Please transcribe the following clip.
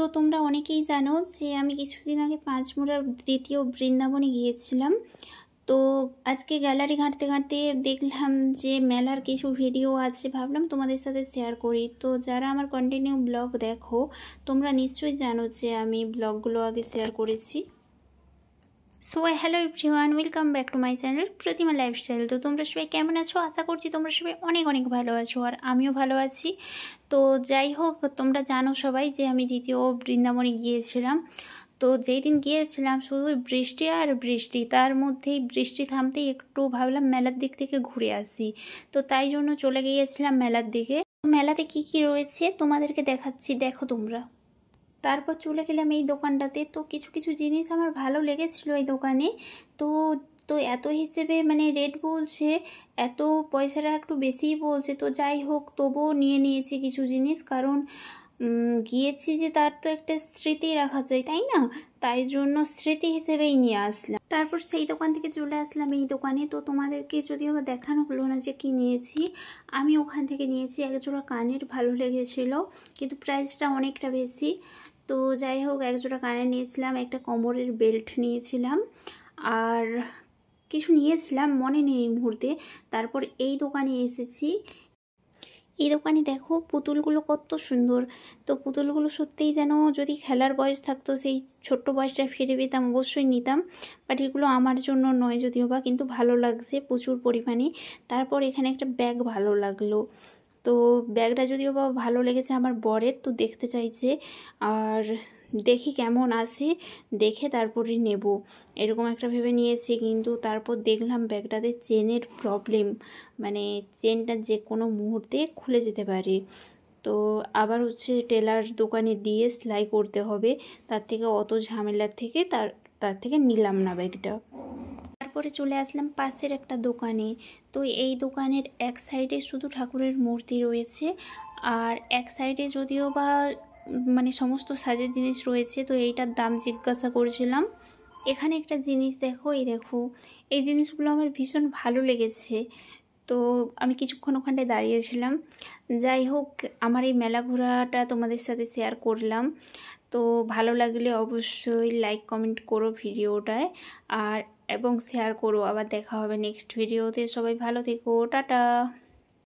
তো তোমরা অনেকেই জানো যে আমি কিছুদিন আগে পাঁচমুড়ার দ্বিতীয় বৃন্দাবনে গিয়েছিলাম। তো আজকে গ্যালারি ঘাঁটতে ঘাঁটতে দেখলাম যে মেলার কিছু ভিডিও আছে, ভাবলাম তোমাদের সাথে শেয়ার করি। তো যারা আমার কন্টিনিউ ব্লগ দেখো তোমরা নিশ্চয়ই জানো যে আমি ব্লগগুলো আগে শেয়ার করেছি। So hello everyone, welcome back to my channel Pratima lifestyle. তো তোমরা সবাই কেমন আছো? আশা করছি তোমরা সবাই অনেক অনেক ভালো আছো, আর আমিও ভালো আছি। তো যাই হোক, তোমরা জানো সবাই যে আমি দ্বিতীয় বৃন্দাবনে গিয়েছিলাম। তো যেই দিন গিয়েছিলাম শুধু বৃষ্টি আর বৃষ্টি, তার মধ্যেই বৃষ্টি থামতেই একটু ভাবলাম মেলার দিক থেকে ঘুরে আসি। তো তাই জন্য চলে গিয়েছিলাম মেলার দিকে। মেলাতে কি কি রয়েছে তোমাদেরকে দেখাচ্ছি, দেখো তোমরা। তারপর চলে গেলাম এই দোকানটাতে। তো কিছু কিছু জিনিস আমার ভালো লেগেছিলো এই দোকানে। তো তো এত হিসেবে মানে রেট বলছে, এত পয়সাটা একটু বেশিই বলছে। তো যাই হোক, তবুও নিয়ে নিয়েছি কিছু জিনিস, কারণ গিয়েছি যে তার তো একটা স্মৃতি রাখা চাই, তাই না? তাই জন্য স্মৃতি হিসেবেই নিয়ে আসলাম। তারপর সেই দোকান থেকে চলে আসলাম এই দোকানে। তো তোমাদেরকে যদিও বা দেখানো হলো না যে কি নিয়েছি। আমি ওখান থেকে নিয়েছি একজোড়া কানের, ভালো লেগেছিল, কিন্তু প্রাইসটা অনেকটা বেশি। তো যাই হোক, একজোড়া কানের নিয়েছিলাম, একটা কোমরের বেল্ট নিয়েছিলাম, আর কিছু নিয়েছিলাম মনে নেই এই মুহূর্তে। তারপর এই দোকানে এসেছি। এই দোকানে দেখো পুতুলগুলো কত সুন্দর। তো পুতুলগুলো সত্যিই যেন যদি খেলার বয়স থাকতো সেই ছোট্ট বয়সটা ফিরে পেতাম, অবশ্যই নিতাম। বাট এগুলো আমার জন্য নয় যদিও বা, কিন্তু ভালো লাগছে প্রচুর পরিমাণে। তারপর এখানে একটা ব্যাগ ভালো লাগলো। তো ব্যাগটা যদিও বা ভালো লেগেছে আমার বরের, তো দেখতে চাইছে, আর দেখি কেমন আসে, দেখে তারপরে নেব এরকম একটা ভেবে নিয়েছি। কিন্তু তারপর দেখলাম ব্যাগটাতে চেনের প্রবলেম, মানে চেনটা যে কোনো মুহূর্তে খুলে যেতে পারে। তো আবার হচ্ছে টেলার দোকানে দিয়ে সেলাই করতে হবে, তার থেকে অত ঝামেলার থেকে তার থেকে নিলাম না ব্যাগটা। তারপরে চলে আসলাম পাশের একটা দোকানে। তো এই দোকানের এক সাইডে শুধু ঠাকুরের মূর্তি রয়েছে, আর এক সাইডে যদিও বা মানে সমস্ত সাজের জিনিস রয়েছে। তো এইটার দাম জিজ্ঞাসা করেছিলাম। এখানে একটা জিনিস দেখো, এই দেখো, এই জিনিসগুলো আমার ভীষণ ভালো লেগেছে। তো আমি কিছুক্ষণ ওখানটায় দাঁড়িয়েছিলাম। যাই হোক, আমার এই মেলা ঘোরাটা তোমাদের সাথে শেয়ার করলাম। তো ভালো লাগলে অবশ্যই লাইক কমেন্ট করো ভিডিওটায়, আর এবং শেয়ার করো। আবার দেখা হবে নেক্সট ভিডিওতে। সবাই ভালো থেকো, টাটা।